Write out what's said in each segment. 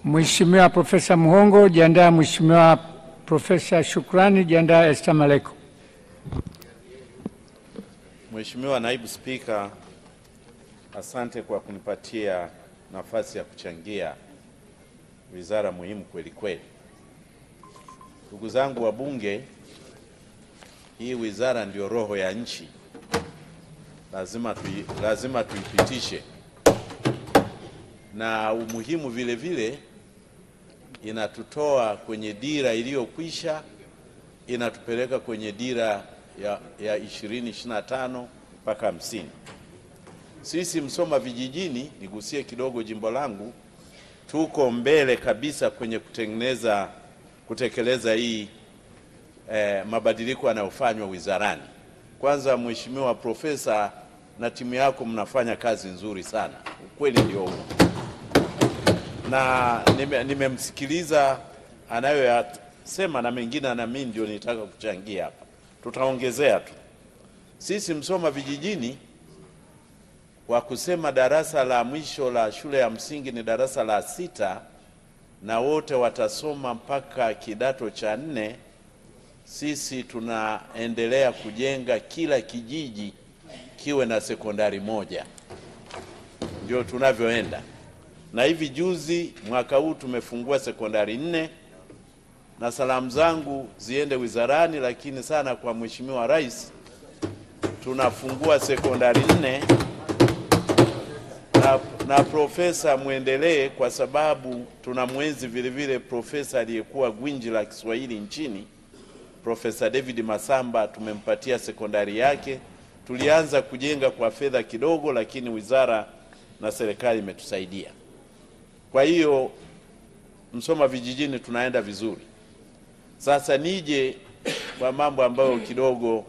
Mheshimiwa Profesa Muhongo, jiandae. Mheshimiwa Profesa Shukrani, jiandae. Esther Maleko. Mheshimiwa Naibu Spika, asante kwa kunipatia nafasi ya kuchangia wizara muhimu kweli kweli. Ndugu zangu wabunge, hii wizara ndio roho ya nchi. Lazima tuipitishe. Na umuhimu vile vile inatutoa kwenye dira iliyokwisha, inatupeleka kwenye dira ya 2025 mpaka 50. Sisi Msoma vijijini, nigusie kidogo jimbo langu, tuko mbele kabisa kwenye kutekeleza hii mabadiliko yanayofanywa wizarani. Kwanza Mheshimiwa Profesa na timu yako mnafanya kazi nzuri sana. Ukweli ndio huo. Na nimemsikiliza anayoyasema na mengine na mimi ndio nitaka kuchangia hapa. Tutaongezea tu. Sisi Msoma vijijini, kwa kusema darasa la mwisho la shule ya msingi ni darasa la 6 na wote watasoma mpaka kidato cha 4, sisi tunaendelea kujenga kila kijiji kiwe na sekondari moja. Ndio tunavyoenda. Na hivi juzi mwaka huu tumefungua sekondari 4, na salamu zangu ziende wizarani, lakini sana kwa Mheshimiwa Rais, tunafungua sekondari 4 na profesa muendelee, kwa sababu tunamwenzi vile vile profesa aliyekuwa gwinji la Kiswahili nchini, Profesa David Masamba. Tumempatia sekondari yake. Tulianza kujenga kwa fedha kidogo, lakini wizara na serikali imetusaidia. Kwa hiyo Msoma vijijini tunaenda vizuri. Sasa nije kwa mambo ambayo kidogo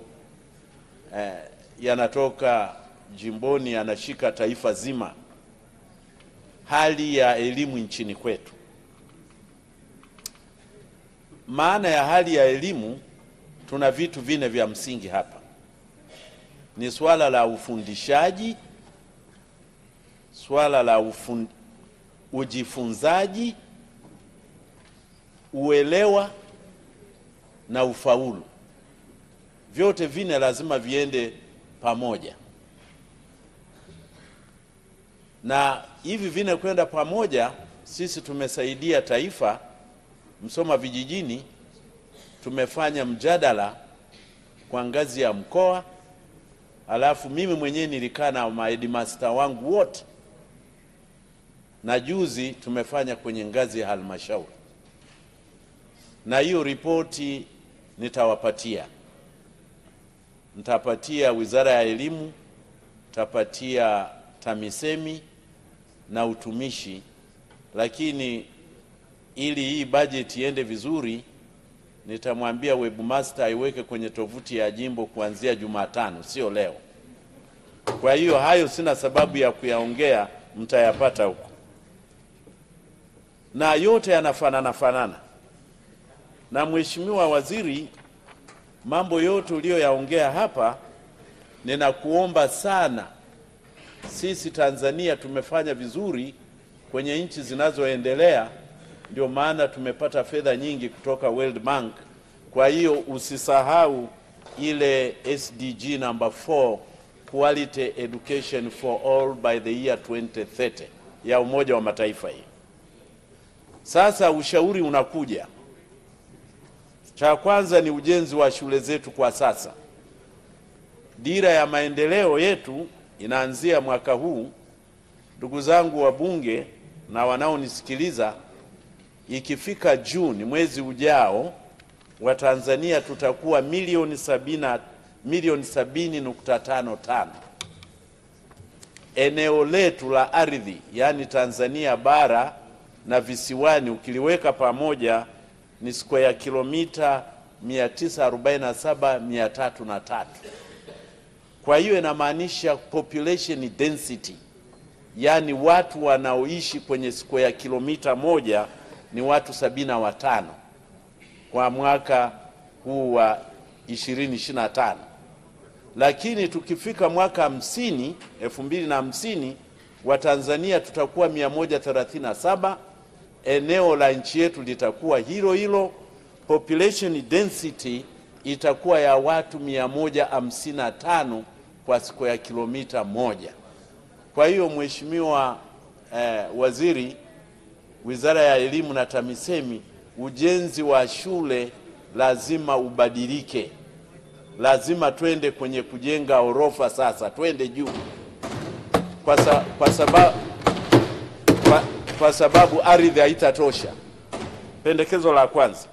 yanatoka jimboni, yanashika taifa zima. Hali ya elimu nchini kwetu. Maana ya hali ya elimu, tuna vitu 4 vya msingi hapa. Ni swala la ufundishaji, swala la ujifunzaji, uelewa na ufaulu. Vyote 4 lazima viende pamoja. Na hivi 4 kwenda pamoja, sisi tumesaidia taifa. Msoma vijijini tumefanya mjadala kwa ngazi ya mkoa, alafu mimi mwenyewe nilikaa na maheadmaster wangu wote, na juzi tumefanya kwenye ngazi ya halmashauri. Na hiyo ripoti nitapatia Wizara ya Elimu, nitapatia TAMISEMI na utumishi. Lakini ili hii budget iende vizuri, nitamwambia webmaster aiweke kwenye tovuti ya jimbo kuanzia Jumatano, sio leo. Kwa hiyo hayo sina sababu ya kuyaongea, mtayapata huko. Na yote yanafanana. Na Mheshimiwa Waziri, mambo yote uliyoyaongea hapa, ninakuomba sana. Sisi Tanzania tumefanya vizuri kwenye nchi zinazoendelea, ndio maana tumepata fedha nyingi kutoka World Bank. Kwa hiyo usisahau ile SDG number 4, Quality Education for All by the year 2030 ya Umoja wa Mataifa hii. Sasa ushauri unakuja. Cha kwanza ni ujenzi wa shule zetu kwa sasa. Dira ya maendeleo yetu inaanzia mwaka huu. Ndugu zangu wabunge na wanaonisikiliza, ikifika Juni mwezi ujao, wa Tanzania tutakuwa milioni 70.55. Eneo letu la ardhi, yani Tanzania bara na visiwani, ukiliweka pamoja ni square kilomita 947,303. Kwa hiyo inamaanisha population density, yani watu wanaoishi kwenye square kilomita moja ni watu 75 kwa mwaka huu wa 2025. Lakini tukifika mwaka 2050 wa Tanzania tutakuwa 137 eneo la nchi yetu litakuwa hilo hilo, population density itakuwa ya watu 155 kwa square kilomita moja. Kwa hiyo Mheshimiwa Waziri, Wizara ya Elimu na TAMISEMI, ujenzi wa shule lazima ubadilike. Lazima twende kwenye kujenga orofa sasa, twende juu. Kwa sababu ardhi haitatosha. Pendekezo la kwanza.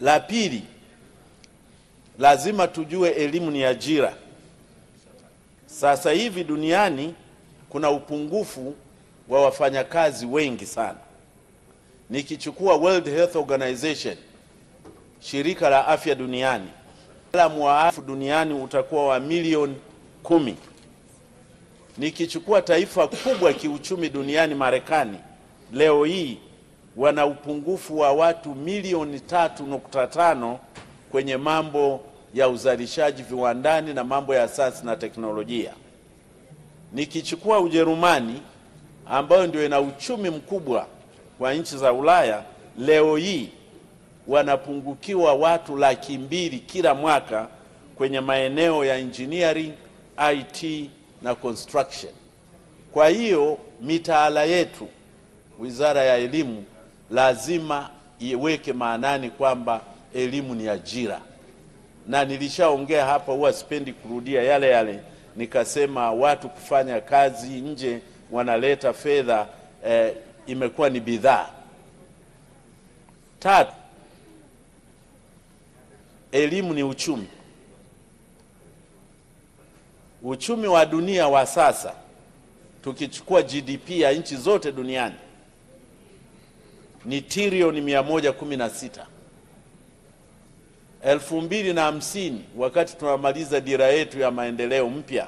La pili, lazima tujue elimu ni ajira. Sasa hivi duniani kuna upungufu wa wafanyakazi wengi sana. Nikichukua World Health Organization, shirika la afya duniani, wataalamu wa afya duniani utakuwa wa milioni 10. Nikichukua taifa kubwa kiuchumi duniani, Marekani, leo hii wana upungufu wa watu milioni 3.5 kwenye mambo ya uzalishaji viwandani na mambo ya sayansi na teknolojia. Nikichukua Ujerumani, ambayo ndio ina uchumi mkubwa wa nchi za Ulaya, leo hii wanapungukiwa watu 200,000 kila mwaka kwenye maeneo ya engineering, IT na construction. Kwa hiyo mitaala yetu, Wizara ya Elimu lazima iweke maanani kwamba elimu ni ajira. Na nilishaongea hapa, huwa sipendi kurudia yale yale, nikasema watu kufanya kazi nje wanaleta fedha, imekuwa ni bidhaa. Tatu, elimu ni uchumi. Uchumi wa dunia wa sasa, tukichukua GDP ya nchi zote duniani, ni trilioni 116. 2050, wakati tunamaliza dira yetu ya maendeleo mpya,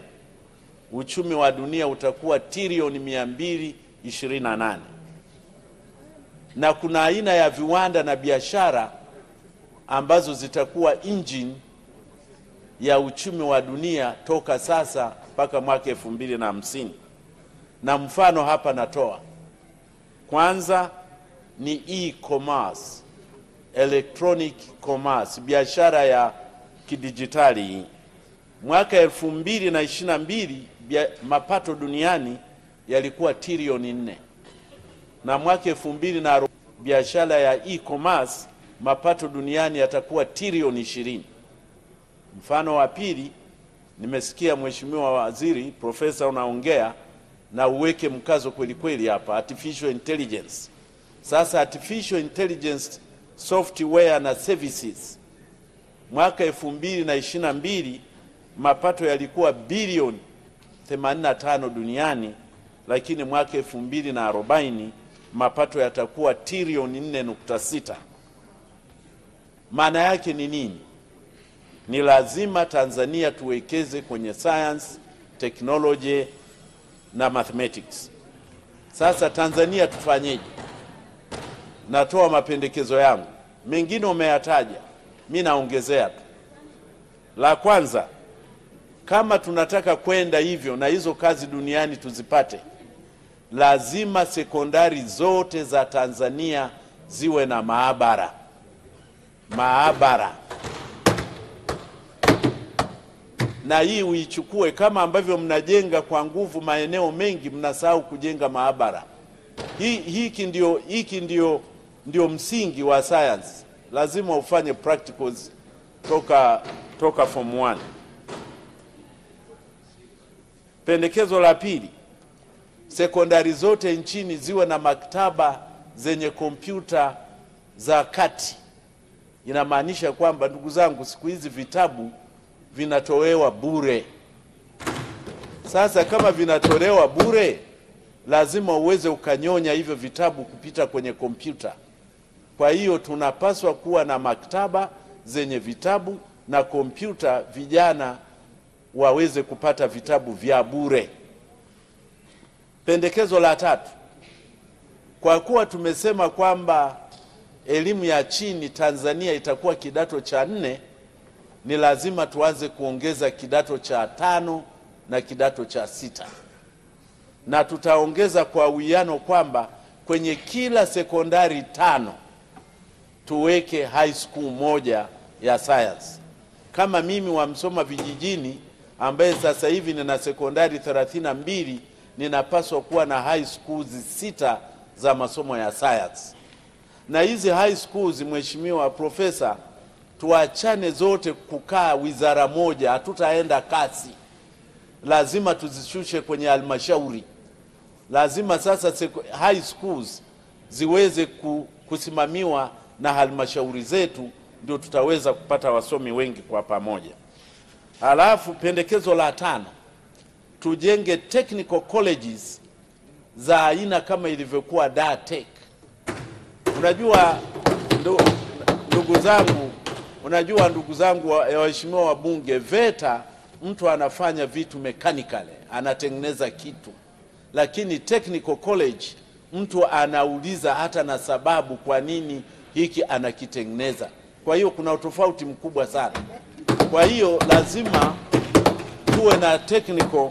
uchumi wa dunia utakuwa trilioni 228. Na kuna aina ya viwanda na biashara ambazo zitakuwa engine ya uchumi wa dunia toka sasa mpaka mwaka 2050. Na mfano hapa natoa. Kwanza ni e-commerce, electronic commerce, biashara ya kidijitali. Mwaka 2022 mapato duniani yalikuwa trilioni 4. Na mwaka 2040 biashara ya e-commerce mapato duniani yatakuwa trilioni 20. Mfano wa pili, nimesikia Mheshimiwa Waziri Profesa unaongea na uweke mkazo kweli kweli hapa, artificial intelligence. Sasa artificial intelligence software na services, mwaka 2022 mapato yalikuwa bilioni 85 duniani, lakini mwaka 2040 mapato yatakuwa trilioni 4.6. Maana yake ni nini? Ni lazima Tanzania tuwekeze kwenye science, technology na mathematics. Sasa Tanzania tufanyeje? Natoa mapendekezo yangu, mengine umeyataja, mimi naongezea tu. La kwanza, kama tunataka kwenda hivyo na hizo kazi duniani tuzipate, lazima sekondari zote za Tanzania ziwe na maabara. Na hii uichukue, kama ambavyo mnajenga kwa nguvu maeneo mengi, mnasahau kujenga maabara. Hiki ndio msingi wa science. Lazima ufanye practicals toka form 1. Pendekezo la pili, sekondari zote nchini ziwe na maktaba zenye kompyuta za kati. Inamaanisha kwamba, ndugu zangu, siku hizi vitabu vinatolewa bure. Sasa kama vinatolewa bure, lazima uweze ukanyonya hivyo vitabu kupita kwenye kompyuta. Kwa hiyo tunapaswa kuwa na maktaba zenye vitabu na kompyuta, vijana waweze kupata vitabu vya bure. Pendekezo la tatu, kwa kuwa tumesema kwamba elimu ya chini Tanzania itakuwa kidato cha 4, ni lazima tuanze kuongeza kidato cha 5 na kidato cha 6. Na tutaongeza kwa uwiano kwamba kwenye kila sekondari 5 tuweke high school moja ya science. Kama mimi wa Msoma vijijini ambaye sasa hivi nina sekondari 32, ninapaswa kuwa na high schools 6 za masomo ya science. Na hizi high schools, Mheshimiwa Profesa, tuachane zote kukaa wizara moja, hatutaenda kasi. Lazima tuzishushe kwenye halmashauri. Lazima sasa high schools ziweze kusimamiwa na halmashauri zetu, ndio tutaweza kupata wasomi wengi kwa pamoja. Halafu pendekezo la 5, tujenge technical colleges za aina kama ilivyokuwa DATEC. Unajua ndugu zangu waheshimiwa wabunge, VETA mtu anafanya vitu mechanically, anatengeneza kitu, lakini technical college mtu anauliza hata na sababu kwa nini hiki anakitengeneza. Kwa hiyo kuna utofauti mkubwa sana. Kwa hiyo lazima tuwe na technical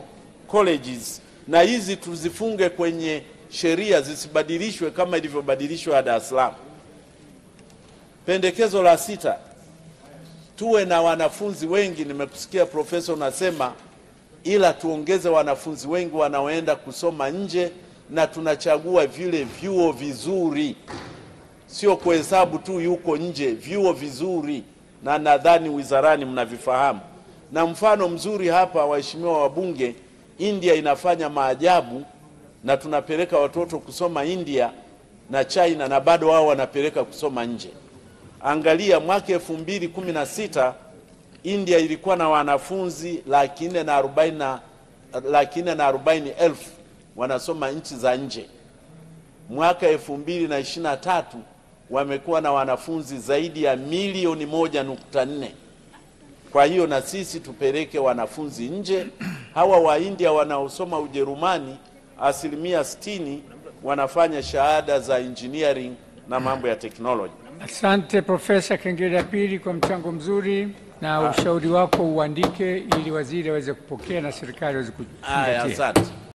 colleges, na hizi tuzifunge kwenye sheria, zisibadilishwe kama ilivyobadilishwa Dar es Salaam. Pendekezo la 6, tuwe na wanafunzi wengi. Nimekusikia profesa unasema, ila tuongeze wanafunzi wengi wanaoenda kusoma nje, na tunachagua vile vyuo vizuri, sio kuhesabu tu yuko nje, vyuo vizuri, na nadhani wizarani mnavifahamu. Na mfano mzuri hapa, waheshimiwa wabunge, India inafanya maajabu, na tunapeleka watoto kusoma India na China, na bado wao wanapeleka kusoma nje. Angalia mwaka 2016 India ilikuwa na wanafunzi 440,000 wanasoma nchi za nje. Mwaka 2023 wamekuwa na wanafunzi zaidi ya 1.4 milioni. Kwa hiyo na sisi tupeleke wanafunzi nje. Hawa wa India wanaosoma Ujerumani 60% wanafanya shahada za engineering na mambo ya technology. Asante Profesa Kengele Pili kwa mchango mzuri, na ushauri wako uandike ili waziri aweze kupokea na serikali aweze kuzingatia. Asante.